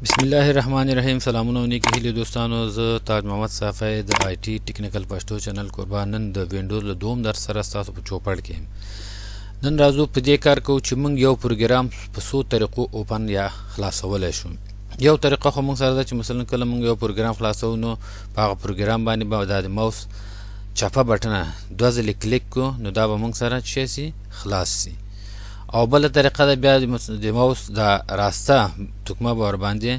بسم الله الرحمن الرحیم. سلامونه نیکی هیلی دوستانو، زه تاج محمد صافی د آی ټی ټیکنیکل پښتو چینل قربان. نن د وینډوز له دوم در سره تاسو په چوپړ کې نن راځو په دې کار کوو چې موږ یو پروګرام په څو طریقو اوپن یا خلاصولی شو. یو طریقه خو موږ سره ده چې مثلا کله موږ یو پروګرام خلاصو نو په هغه پروګرام باندې به د ماوس چپه بټنه دوه ځلې کلیک کو نو دا به موږ سره چې سي خلاص سي. او بل طریقه ده بیا د ماوس د راسته تکمه به ور باندې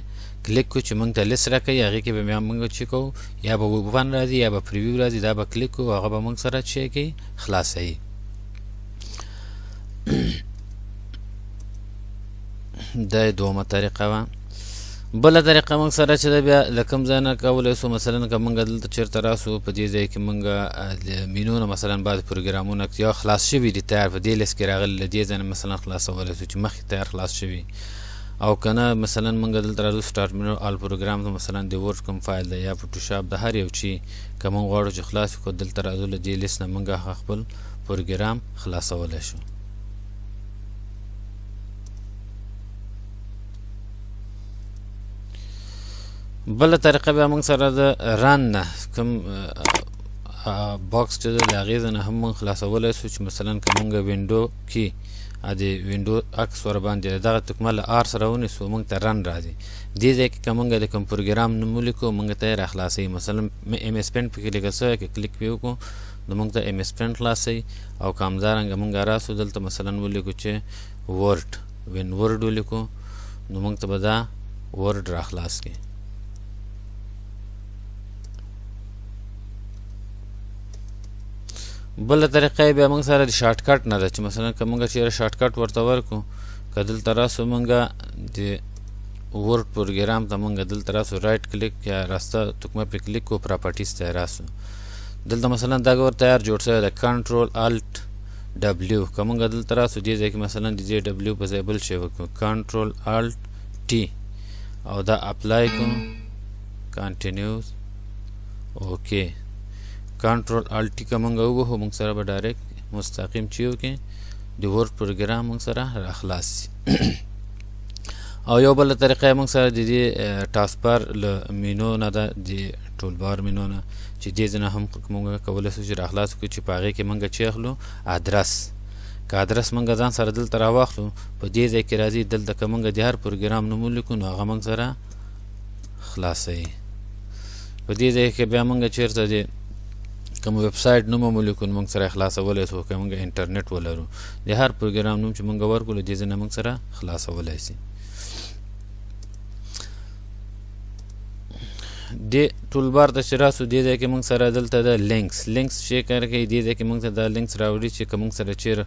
کلیک کو چې موږ ته لیست راکوي، هغې کې به بیا موږ چې کوو یا به اوپن راځي یا به پریویو راځي، دا به کلیک کو هغه به موږ سره چې کوي خلاصوي. دا دومه طریقه وه. بله طریقه موږ سره چې ده بیا له کوم ځای نه کولی سو، مثلا که موږ دلته چېرته راسو په دې ځای کې موږ د مینو نه مثلا بعض پروګرامونه یا خلاص شوي دي تیار په دې لیست کې راغلي، له دې ځای نه مثلا خلاصولی سو چې مخکې تیار خلاص شوي. او که نه مثلا موږ دلته راځو سټارټ مینو آل پروګرام ته مثلا د ورډ کوم فایل ده یا فوټوشاپ د هر یو چی که موږ غواړو چې خلاص کړو، دلته راځو له دې لیست نه موږ خپل پروګرام خلاصولی شو. بله طریقه بیا موږ سره د رن نه کوم باکس چې ده د هغې ځای نه هم موږ خلاصولی سو چې مثلا که موږ وینډو کې د وینډو عکس ور باندې دغه تکمه له آر سره ونیسو موږ ته رن راځي. دې ځای کې که موږ د کوم پروګرام نوم ولیکو موږ ته یې راخلاصوي. مثلا ایم اس پینټ پکې لیکل سوی که کلیک پې وکړو نو موږ ته ایم اس پینټ خلاصوي. او که همدارنګه موږ راسو دلته مثلا ولیکو چې ورډ وین ورډ ولیکو نو موږ ته به دا ورډ راخلاص کړي. بله طریقه بیا موږ سره د شارټ کټ نه ده چې مثلا که موږ چېرې شارټ کټ ورته ورکړو، که دلته راسو موږ د ورډ پروګرام ته موږ دلته راسو رایټ کلیک یا راسته تکمه پې کلیک کو پراپرټیز ته راسو، دلته مثلا دا ور تیار جوړ شوی ده کنټرول الټ ډبلیو. که موږ دلته راسو دې ځای کې مثلا د دې ډبلیو په ځای بل شی وکړو کنټرول الټ ټي او دا اپلای کړو کنټینیوز اوکې کنټرول الټ ټي که موږ ووهو موږ سره به ډایرکټ مستقیم چې وکړي د ورډ پروګرام موږ سره راخلاص سي. او یو بله طریقه موږ سره د دې ټاسکبار له مینو نه ده، د ټولبار مینو نه چې دې ځای نه هم موږ کولی سو چې راخلاص کړو چې په هغې کې موږ چې اخلو ادرس. که ادرس موږ ځان سره دلته راواخلو په دې ځای کې راځي، دلته که موږ د هر پروګرام نوم ولیکو نو هغه موږ سره خلاصوي. په دې ځای کې بیا موږ چېرته د کوم ویب سایټ نوم هم ولیکو نو موږ سره خلاصولی سو. که موږ انټرنیټ ولرو د هر پروګرام نوم چې موږ ورکړو له دې ځای نه موږ سره خلاصولی سي. دې ټولبار ته چې راسو دې ځای کې موږ سره دلته د لینکس چې کار کوي، دې ځای کې موږ ته دا لینکس راوړي چې که موږ سره چېرې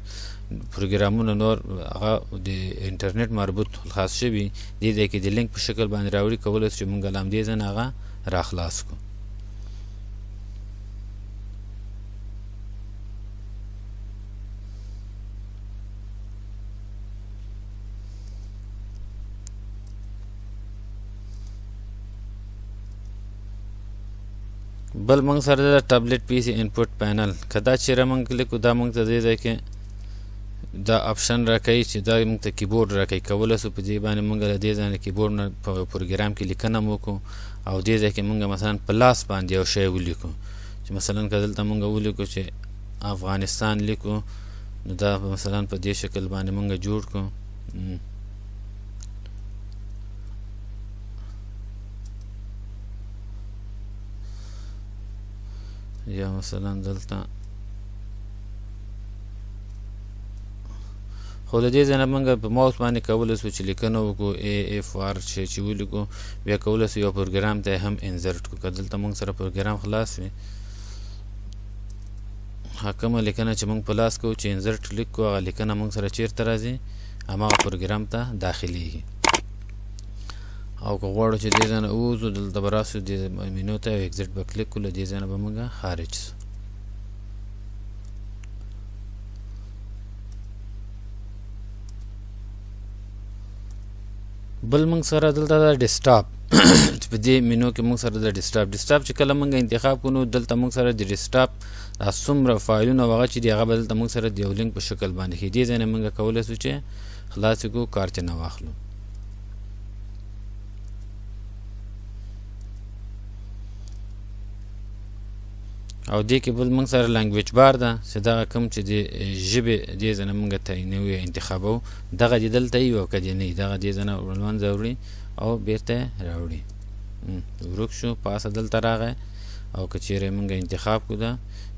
پروګرامونه نور هغه د انټرنیټ مربوط خاص شوي دې ځای کې د لینک په شکل باندې راوړي، کولی سو چې موږ له همدې ځای نه هغه راخلاص کړو. بل موږ سره د ټابلیټ پی سي انپوټ پینل که دا چېرې موږ کلیک کړو دا موږ ته دې ځای کې دا آپشن راکوي چې دا موږ ته کیبورډ راکوي. کولی سو په دې باندې موږ له دې ځای نه کیبورډ نه په پروګرام کې لیکنه هم وکړو او دې ځای کې موږ مثلا په لاس باندې یو شی ولیکو چې مثلا که دلته موږ ولیکو چې افغانستان لیکو نو دا مثلا په دې شکل باندې موږ جوړ کړو. یا مثلا دلته خو د دې ځای نه موږ په ماوس باندې کولی سو چې لیکنه وکړو ای اف آر چې ولیکو بیا کولی سو یو پروګرام ته هم انزرټ کړو. که دلته موږ سره پروګرام خلاص وي کومه لیکنه چې موږ په لاس کوو چې انزرټ لیک کړو هغه لیکنه موږ سره چېرته راځي هماغه پروګرام ته داخلیږي. او که غواړو چې دې ځای نه ووځو دلته به راسو دې مینو ته اکزیټ به کلیک کړو، له دې ځای نه به موږ خارج سو. بل موږ سره دلته د ډیسکټاپ په دې مینو کې موږ سره د ډیسکټاپ چې کله موږ انتخاب کړو نو دلته موږ سره د ډیسکټاپ څومره فایلونه هغه چې دي هغه به دلته موږ سره د یو لینک په شکل باندې ښیي. دې ځای نه موږ کولی سو چې خلاص کړو کار چې نه واخلو. او دې کې بل موږ سره لانګویج بار ده چې دغه کوم چې د ژبې دې ځای نه موږ تعینوو یا انتخابوو دغه دې دلته وي او که دې نه وي دغه دې ځای نه ولمنځه وړي او بېرته یې راوړي ورک شو پاسه دلته راغی او که چیرې موږ انتخاب کړو ده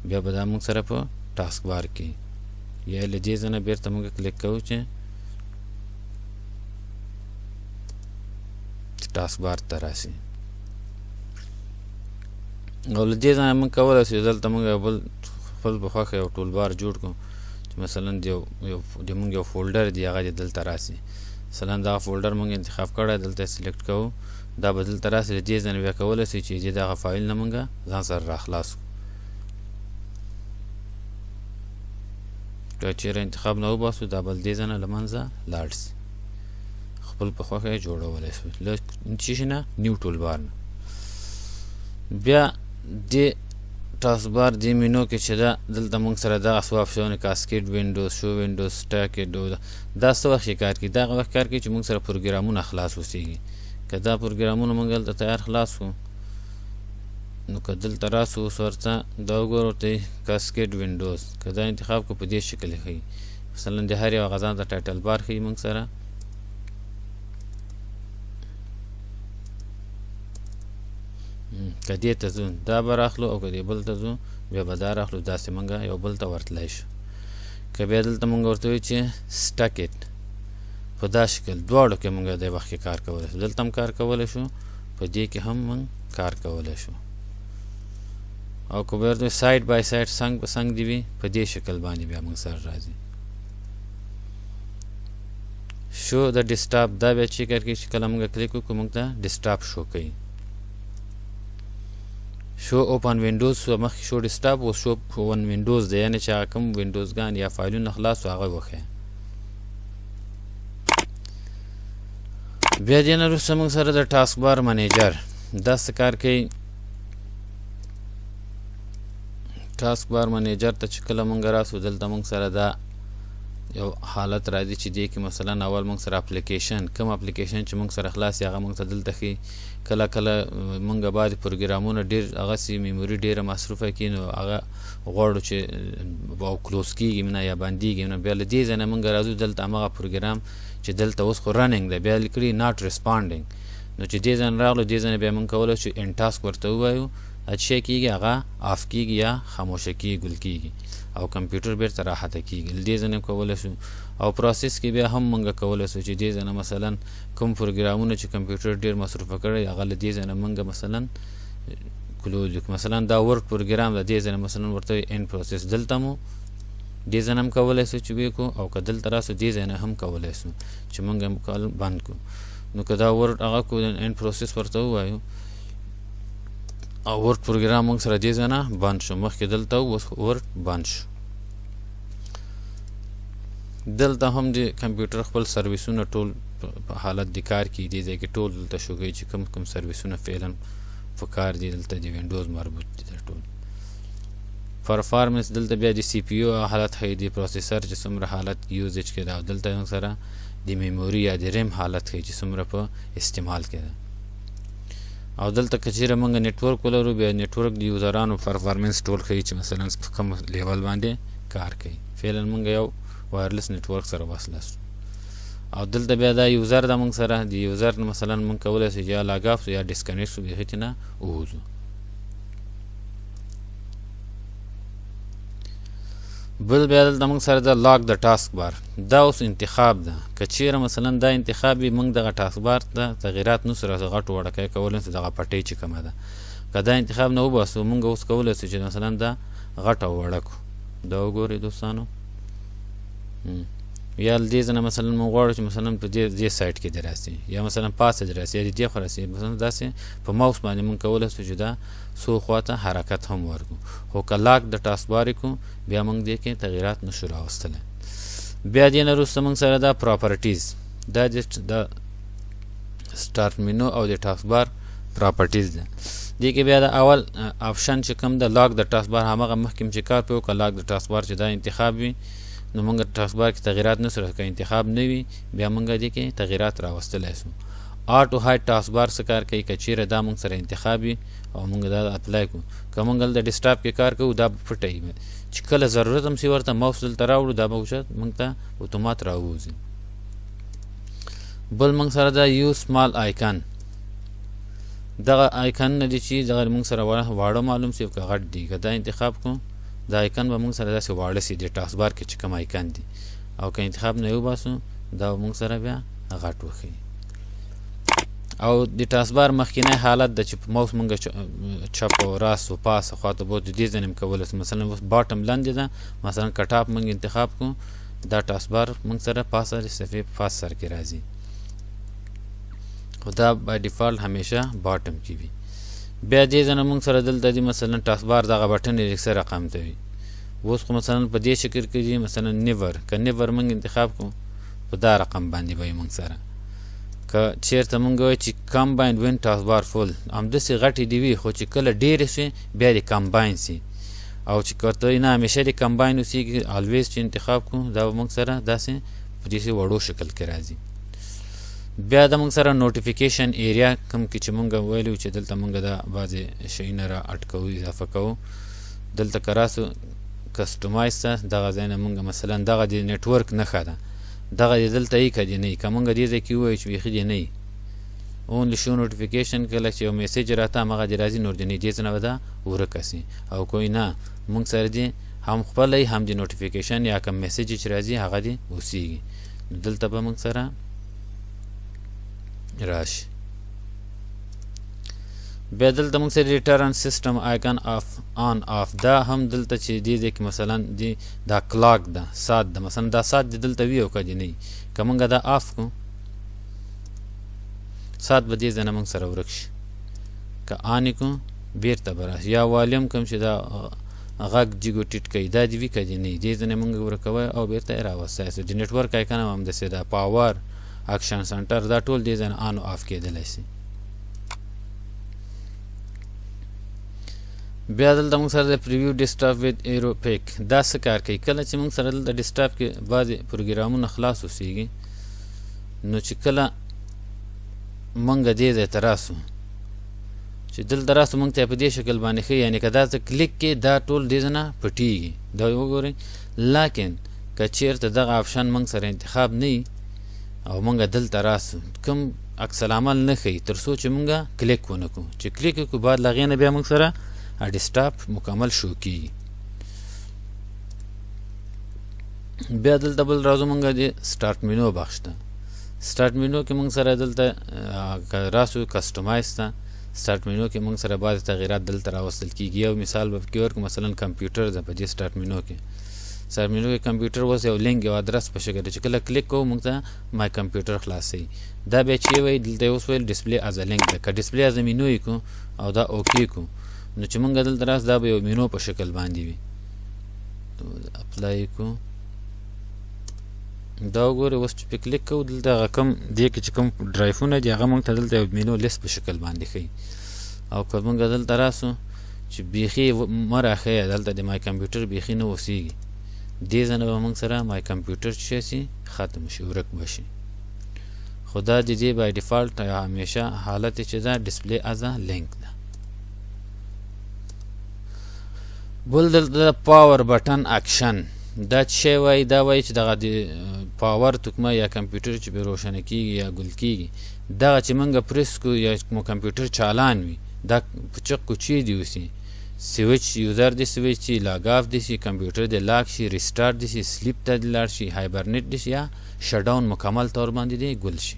بیا به دا موږ سره په ټاسکبار کې یا له دې ځای نه بېرته موږ کلیک کوو چې ټاسکبار ته راسي او له دې ځای نه موږ کولی شو دلته موږ یو بل خپل په خوښه یو ټولبار جوړ کړو چې مثلا د موږ یو فولډر دی هغه دې دلته راسي مثلا دغه فولډر موږ انتخاب کړی دلته سلیکټ کوو دا به دلته راسي له دې ځای نه بیا کولی شو چې دغه فایل نه موږ ځان سره راخلاص کړو که چیرې انتخاب نه وباسو دا به له دې ځای نه له منځه لاړ شي خپل په خوښه یې جوړولی شو له شي نه نیو ټولبار نه بیا د ټاسکبار د مینو کې چې ده دلته موږ سره دغه څو آپشنونه کاسکیډ وینډوز شو وینډوز سټاکډ دا څه وخت کار کوي دغه وخت کار کوي چې موږ سره پروګرامونه خلاص اوسېږي که دا پروګرامونه موږ هلته تیار خلاص کړو نو که دلته راسو اوس ورته دا وګورو ته کاسکیډ وینډوز که دا انتخاب کړو په دې شکل یې ښیي مثلا د هر یو غذا ته ټایټل بار ښیي موږ سره که دې ته ځو دا به راخلو او که دې بل ته ځو بیا به دا راخلو داسې موږ یو بل ته ورتلی شو که بیا دلته موږ ورته وایو چې سټکټ په دا شکل دواړو کې موږ دې وخت کې کار کولی شو دلته هم کار کولی شو په دې کې هم موږ کار کولی شو او که بیا ورته سایډ بای سایډ څنګ په څنګ دې وي په دې شکل باندې بیا موږ سره راځي شو د ډیسکټاپ دا بیا چې کار کوي چې کله موږ کلیک وکړو موږ ته ډیسکټاپ شو کوي شو اوپن وینډوز شو مخکې شو ډیسکټاپ اوس شو اوپن وینډوز دی یعنې چې هغه کوم وینډوزګان یا فایلونه خلاص وو هغه وښیه بیا دې نه وروسته موږ سره د ټاسکبار منیجر دا څه کار کوي ټاسکبار منیجر ته چې کله موږ راسو دلته موږ سره دا یو حالت راځي چې دې کې مثلا اول موږ سره اپلیکیشن کوم اپلیکیشن چې موږ سره خلاص هغه موږ ته دلته ښیي کله کله موږ بعد پروګرامونه ډېر هغسې میموري ډېره مصروفه کړي نو هغه غواړو چې او کلوز کېږي نه یا بندېږي نه بیا له دې ځای نه موږ راځو دلته همغه پروګرام چې دلته اوس خو رننګ دی بیا لیکلي ناټ ریسپانډینګ نو چې دې ځای نه راغلو دې ځای نه بیا موږ کولی شو ان ټاسک ورته ووایو اچھا کېږي هغه آف کېږي یا خاموشه کېږي ګل کېږي او کمپیوټر بیرته راحته کېږي له دې ځای نه کولی شو او پروسس کې بیا هم موږ کولی شو چې دې ځای نه مثلا کوم پروګرامونه چې کمپیوټر ډېر مصروفه کړی هغه له دې ځای نه موږ مثلا کلوز وکړو مثلا دا ورډ پروګرام د دې ځای نه مثلا ورته ان پروسس دلته مو دې ځای نه هم کولی شو چې وکړو او که دلته راسو دې ځای نه هم کولی شو چې موږ هم بند کړو نو که دا ورډ هغه کو ان پروسس ورته ووایو او ورډ پروګرام موږ سره دې ځای نه بند شو مخکې دلته اوس ورډ بند شو دلته هم د کمپیوټر خپل سرویسونه ټول په حالت د کار کې دې ځای کې ټول دلته شو کوي چې کوم کوم سرویسونه فعلا په کار دي دلته د وینډوز مربوط دي ټول پرفارمنس دلته بیا د سی پی یو حالت ښیي د پروسیسر چې څومره حالت یوزیج کې ده او دلته موږ سره د میموري یا د ریم حالت ښیي چې څومره په استعمال کې ده او دلته که چیرې موږ نیټورک ولرو بیا نیټورک د یوزرانو پرفارمنس ټول ښیي چې مثلا په کوم لیول باندې کار کوي فعلا موږ یو وایرلس نیټورک سره وصله شو او دلته بیا دا یوزر ده موږ سره د یوزر مثلا موږ کولی شو یا لاګ اف یا ډسکنیکټ شو بیا هېڅ نه ووځو بل بیا دلته موږ سره د لاک د ټاسکبار دا اوس انتخاب ده که چیرې مثلا دا انتخاب وي موږ دغه ټاسکبار ته تغیرات نه سره غټ وړکی کولی شو دغه پټۍ چې کومه ده که دا انتخاب نه وباسو موږ اوس کولی شو چې مثلا دا غټه وړه کړو دا وګورئ دوستانو یا له دې ځای نه مثلا موږ غواړو چې مثلا په دې سایډ کې دې راسي یا مثلا پاسه دې راسي یا د دې خوا راسي مثلا داسې په ماوس باندې موږ کولی شو چې دا څو خواته حرکت هم ورکړو خو که لاک د ټاسکبار کړو بیا موږ دې کې تغیرات نشو راوستلی بیا دې نه وروسته موږ سره دا پراپرټیز دا د سټارټ مینو او د ټاسکبار پراپرټیز ده دې کې بیا د اول آپشن چې کوم د لاک د ټاسکبار همغه مخکې چې کار پرې وکړه لاک د ټاسکبار چې دا انتخاب وي نو موږ ټاسکبار کې تغیرات نه سره که انتخاب نه وي بیا موږ دې کې تغیرات راوستلی شو آټو هاید ټاسکبار څه کار کوي که چیرې دا موږ سره انتخاب وي او موږ دا اپلای کړو که موږ د ډیسکټاپ کې کار کوو دا پټه وي چې کله ضرورت هم سي ورته ماوس دلته راوړو دا به موږ ته اتومات راووځي بل موږ سره دا یو سمال آیکن دغه آیکن نه دي چې دغه موږ سره واړه معلوم سي که غټ دي که دا انتخاب کړو دا آیکن به موږ سره داسې واړه سي د ټاسکبار کې چې کوم آیکن دي او که انتخاب نه وباسو دا موږ سره بیا غټ وښیي او د ټاسکبار مخکینی حالت د چې په ماوس موږ چپ او راست و پاس خواته بوت د دې ځای نه کولی سو مثلا باټم لاندې ده مثلا کټاپ موږ انتخاب کړو دا ټاسکبار موږ سره پاسه د صفحې په پاس سر کې راځي خو دا بای ډیفالټ همیشه باټم کې وي بیا دې ځای نه موږ سره دلته دي مثلا ټاسکبار دغه بټن یې څه رقم ته وي اوس خو مثلا په دې شکل کې دي مثلا نیور که نیور موږ انتخاب کړو په دا رقم باندې به موږ سره که چیرته موږ وایو چې کمباین وین ټاسکبار فول همداسې غټې دي وي خو چې کله ډېرې شي بیا دې کمباین سي او چې کته نه همیشه دې کمباین اوسېږي الویز چې انتخاب کړو دا به موږ سره داسې په داسې وړو شکل کې راځي بیا د موږ سره نوټیفیکیشن ایریا کوم کې چې موږ ویلو چې دلته موږ دا بعضې شیونه را اټکوو اضافه کوو دلته که راسو کسټمایز ته دغه ځای نه موږ مثلا دغه د نیټورک نښه ده دغه دې دلته یي که دې نه یي که موږ دې ځای کې ووایو چې بیخي دې نه یي اونلی شو نوټیفیکیشن کله چې یو میسیج راته همغه دې راځي نور دې نه یي دې ځای نه به دا ورکه سي او کوی نه موږ سره دې هم خپله یي هم دې نوټیفیکیشن یا کوم میسیج چې راځي هغه دې اوسېږي دلته به موږ سره راشي بیا دلته موږ سره ریټرن سیسټم آیکن آن آف دا هم دلته چې دې ځای کې مثلا دا کلاک ده ساعت ده مثلا دا ساعت دې دلته وي او که دې نه وي که موږ دا آف کړو ساعت به دې ځای نه موږ سره ورک شي که آن یې کړو بېرته به راشي یا والیم کوم چې دا غږ جګ ټیټ کوي دا دې وي که دې نه وي دې ځای نه موږ ورکوی او بېرته یې راوستی د نیټورک آیکن هم همداسې ده پاور اکشن سنټر دا ټول دې ځای نه آن او آف کېدلی شي بیا دلته موږ سره د پریویو ډیسکټاپ وید ایرو پیک دا څه کار کوي کله چې موږ سره دلته ډیسکټاپ کې بعضې پروګرامونه خلاص اوسېږي نو چې کله موږ دې ځای ته راسو چې دلته راسو موږ ته یې په دې شکل باندې ښیي یعنې که دا څه کلیک کې دا ټول دې ځای نه پټېږي دا وګورئ لاکن که چېرته دغه آپشن موږ سره انتخاب نه وي او موږ دلته راسو کوم عکس العمل نه ښیي تر څو چې موږ کلیک ونه کړو چې کلیک وکړو بعد له هغې نه بیا موږ سره ډیسکټاپ مکمل شو کیږي بیا دلته بل راځو موږ د سټارټ مینو بخش ته سټارټ مینو کې موږ سره دلته راسو کسټمایز ته سټارټ مینو کې موږ سره بعضې تغیرات دلته راوستل کیږي یو مثال به پکې ورکړو مثلا کمپیوټر ده په دې سټارټ مینو کې سټارټ مینو کې کمپیوټر اوس یو لینک یو ادرس په شکل چې کله کلیک کوو موږ ته مای کمپیوټر خلاصوي دا بیا چې وایي دلته اوس ویل ډسپلی از ا لینک ده که ډسپلی از ا مینو یې کړو او دا اوکې کړو نو چې موږ دلته راست دا به یو مینو په شکل باندې وي اپلای کړو دا وګورئ اوس چې پې کلیک کوو دلته هغه کوم دې کې چې کوم ډرایفونه دي هغه موږ ته دلته یو مینو لیست په شکل باندې ښیي او که موږ دلته راسو چې بیخي مه راښیه دلته د مای کمپیوټر بیخي نه اوسېږي دې ځای نه به موږ سره مای کمپیوټر چې شي ختم شي ورک به شي خو دا د دې بای ډیفالټ همیشه حالت چې دا ډسپلی از ا لینک ده بل دلته پاور بټن اکشن دا څه شی وایي دا وایي چې دغه د پاور تکمه یا کمپیوټر چې به روښانه کېږي یا ګل کېږي دغه چې موږ پریس کړو یا مو کمپیوټر چالان وي دا پچق کوچې دي اوسي سویچ یوزر دې سویچ شي لاګ آف دې شي کمپیوټر دې لاک شي ریسټارټ دې شي سلیپ ته دې لاړ شي هایبرنیټ دې شي یا شټ ډاون مکمل طور باندې دې ګل شي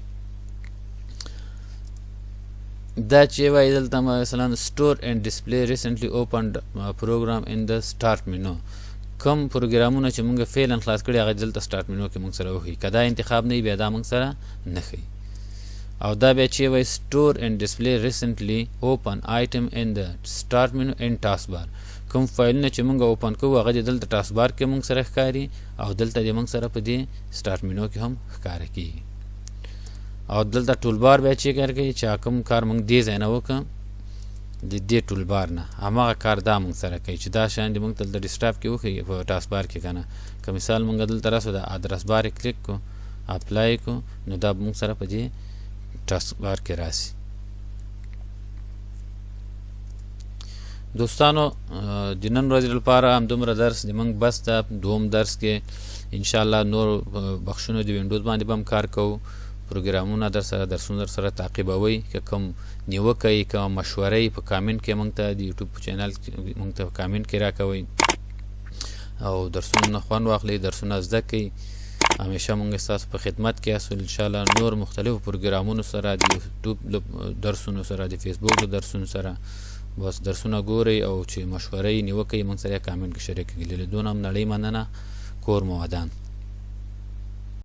دا چې وایي دلته مثلا سټور اینډ ډسپلی ریسنټلی اوپنډ پروګرام ان د سټارټ مینو کوم پروګرامونه چې موږ فعلا خلاص کړي هغه دلته سټارټ مینو کې موږ سره وښیي که دا انتخاب نه وي بیا دا موږ سره نه ښیي او دا بیا چې وایي سټور اینډ ډسپلی ریسنټلی اوپن آیټم ان د سټارټ مینو ان ټاسکبار کوم فایلونه چې موږ اوپن کوو هغه دلته ټاسکبار کې موږ سره ښکاري او دلته دې موږ سره په دې سټارټ مینو کې هم ښکاره کېږي او دلته ټولبار بیا چې کار کوي چې کوم کار موږ دې ځای نه وکړو د دې ټولبار نه هماغه کار دا موږ سره کوي چې دا شیان دې موږ دلته ډیسکټاپ کې وښیي په ټاسکبار کې که نه که مثال موږ دلته راسو د ادرس بار یې کلیک کړو اپلای کړو نو دا موږ سره په دې ټاسکبار کې راسي. دوستانو د نن ورځې لپاره همدومره درس د موږ بس ده. دوم درس کې انشاءالله نور بخشونه د وینډوز باندې به هم کار کوو. پروګرامونه در سره درسونه در سره تعقیبوئ. که کوم نیوکه یې کوم مشوره یې په کامنټ کې موږ ته د یوټیوب په چینل کې موږ ته په کامنټ کې راکوئ او درسونه نه خوند واخلئ، درسونه زده کړئ. همیشه موږ ستاسو په خدمت کې یاستو. انشاءالله نور مختلفو پروګرامونو سره د یوټیوب درسونو سره د فیسبوک درسونو سره بس درسونه ګورئ او چې مشوره یې نیوکه یې موږ سره کامنټ کې شریک کړئ. لیدون هم نړۍ مننه. کور مو ودان.